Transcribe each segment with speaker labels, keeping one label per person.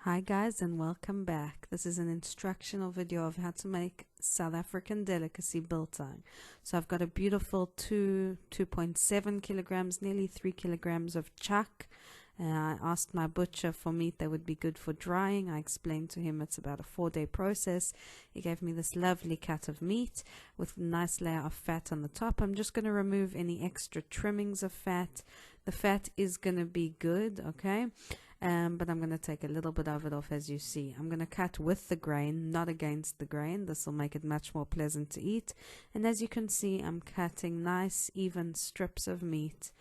Speaker 1: Hi guys and welcome back. This is an instructional video of how to make South African delicacy biltong. So I've got a beautiful 2.7 kilograms, nearly 3 kilograms of chuck. I asked my butcher for meat that would be good for drying. I explained to him it's about a 4-day process. He gave me this lovely cut of meat with a nice layer of fat on the top. I'm just going to remove any extra trimmings of fat. The fat is going to be good, okay? But I'm going to take a little bit of it off, as you see. I'm going to cut with the grain, not against the grain. This will make it much more pleasant to eat. And as you can see, I'm cutting nice, even strips of meat.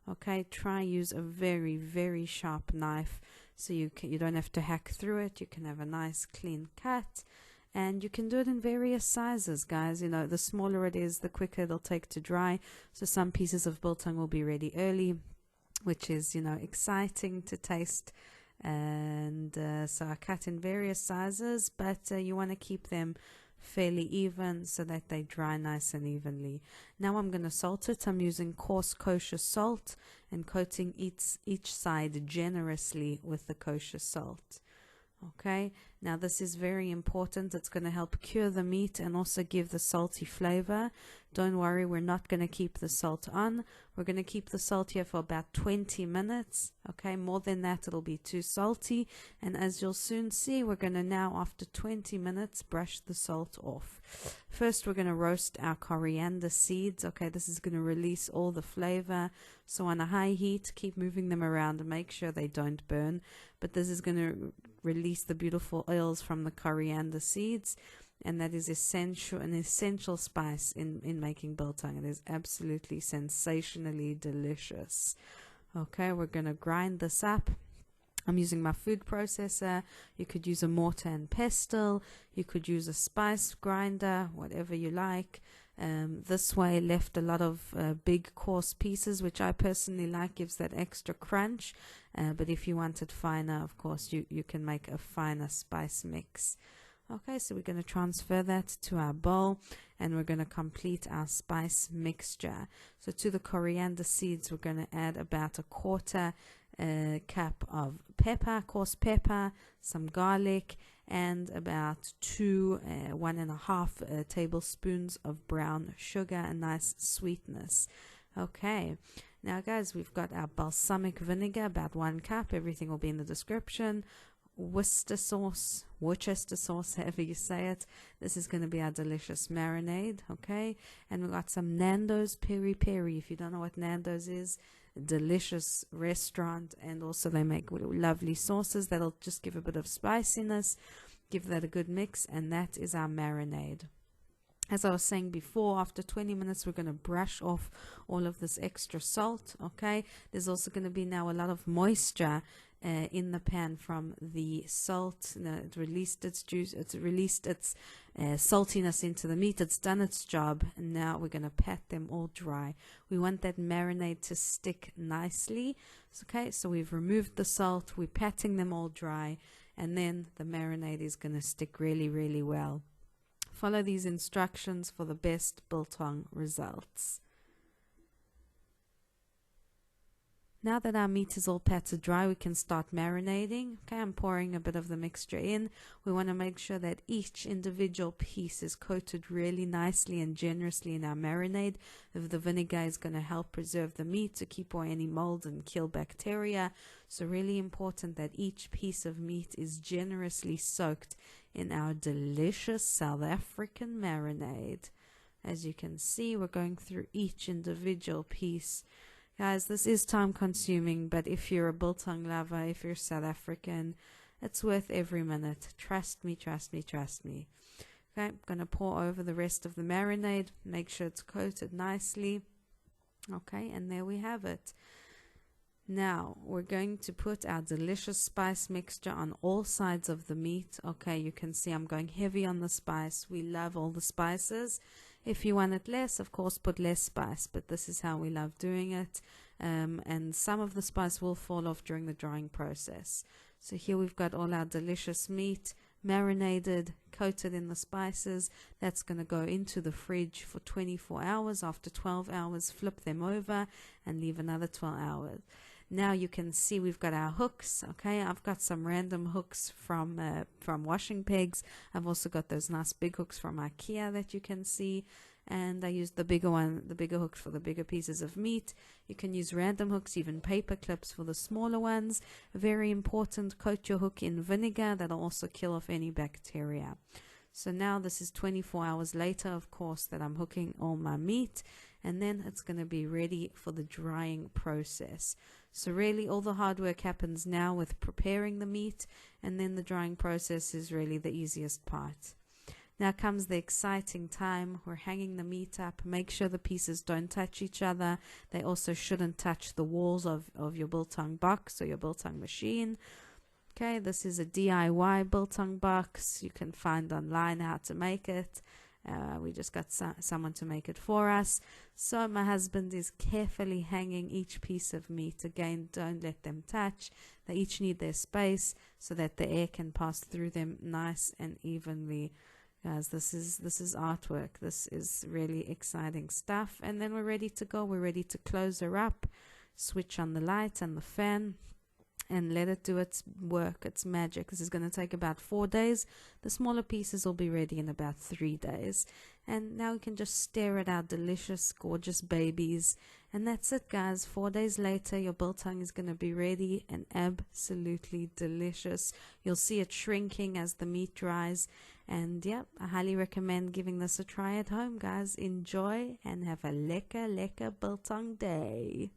Speaker 1: Okay, try use a very, very sharp knife so you don't have to hack through it. You can have a nice, clean cut. And you can do it in various sizes, guys. You know, the smaller it is, the quicker it'll take to dry. So some pieces of biltong will be ready early, which is, you know, exciting to taste. And so I cut in various sizes, but you want to keep them fairly even so that they dry nice and evenly. Now I'm going to salt it. I'm using coarse kosher salt and coating each side generously with the kosher salt. Okay, now this is very important. It's going to help cure the meat and also give the salty flavor. Don't worry, we're not going to keep the salt on. We're going to keep the salt here for about 20 minutes. Okay, more than that, it'll be too salty. And as you'll soon see, we're going to now, after 20 minutes, brush the salt off. First, we're going to roast our coriander seeds. Okay, this is going to release all the flavor. So on a high heat, keep moving them around and make sure they don't burn. But this is going to release the beautiful oils from the coriander seeds, and that is an essential spice in making biltong. It is absolutely sensationally delicious. Okay, we're going to grind this up. I'm using my food processor. You could use a mortar and pestle. You could use a spice grinder, whatever you like. This way left a lot of big coarse pieces, which I personally like, gives that extra crunch. But if you want it finer, of course, you can make a finer spice mix. Okay, so we're going to transfer that to our bowl and we're going to complete our spice mixture. So to the coriander seeds, we're going to add about a quarter cup of pepper, coarse pepper, some garlic, and about 1.5 tablespoons of brown sugar, a nice sweetness. Okay, now guys, we've got our balsamic vinegar, about 1 cup. Everything will be in the description. Worcester sauce, however you say it. This is going to be our delicious marinade, okay? And we've got some Nando's Peri-Peri. If you don't know what Nando's is, delicious restaurant, and also they make lovely sauces that'll just give a bit of spiciness, give that a good mix, and that is our marinade. As I was saying before, after 20 minutes, we're going to brush off all of this extra salt, okay? There's also going to be now a lot of moisture in the pan from the salt. It released its juice, it's released its saltiness into the meat. It's done its job, and now we're going to pat them all dry. We want that marinade to stick nicely. Okay, so we've removed the salt, we're patting them all dry, and then the marinade is going to stick really, really well. Follow these instructions for the best biltong results. Now that our meat is all patted dry, we can start marinating. Okay, I'm pouring a bit of the mixture in. We want to make sure that each individual piece is coated really nicely and generously in our marinade. The vinegar is going to help preserve the meat to keep away any mold and kill bacteria. So really important that each piece of meat is generously soaked in our delicious South African marinade. As you can see, we're going through each individual piece. Guys, this is time consuming, but if you're a biltong lover, if you're South African, it's worth every minute. Trust me, trust me, trust me. Okay, I'm going to pour over the rest of the marinade. Make sure it's coated nicely. Okay, and there we have it. Now, we're going to put our delicious spice mixture on all sides of the meat. Okay, you can see I'm going heavy on the spice. We love all the spices. If you want it less, of course, put less spice, but this is how we love doing it. And some of the spice will fall off during the drying process. So here we've got all our delicious meat, marinated, coated in the spices. That's going to go into the fridge for 24 hours. After 12 hours, flip them over and leave another 12 hours. Now you can see we've got our hooks. Okay, I've got some random hooks from washing pegs. I've also got those nice big hooks from IKEA that you can see, and I used the bigger hooks for the bigger pieces of meat. You can use random hooks, even paper clips for the smaller ones. Very important, coat your hook in vinegar. That'll also kill off any bacteria. So now this is 24 hours later, of course, that I'm hooking all my meat, and then it's going to be ready for the drying process. So really all the hard work happens now with preparing the meat, and then the drying process is really the easiest part. Now comes the exciting time. We're hanging the meat up. Make sure the pieces don't touch each other. They also shouldn't touch the walls of your biltong box or your biltong machine. Okay, this is a DIY biltong box. You can find online how to make it. We just got someone to make it for us. So my husband is carefully hanging each piece of meat. Again, don't let them touch. They each need their space so that the air can pass through them nice and evenly. Guys, this is artwork. This is really exciting stuff. And then we're ready to go. We're ready to close her up, switch on the light and the fan, and let it do its work, its magic. This is going to take about 4 days. The smaller pieces will be ready in about 3 days. And now we can just stare at our delicious, gorgeous babies. And that's it, guys. 4 days later, your biltong is going to be ready and absolutely delicious. You'll see it shrinking as the meat dries. And yeah, I highly recommend giving this a try at home, guys. Enjoy and have a lekker biltong day.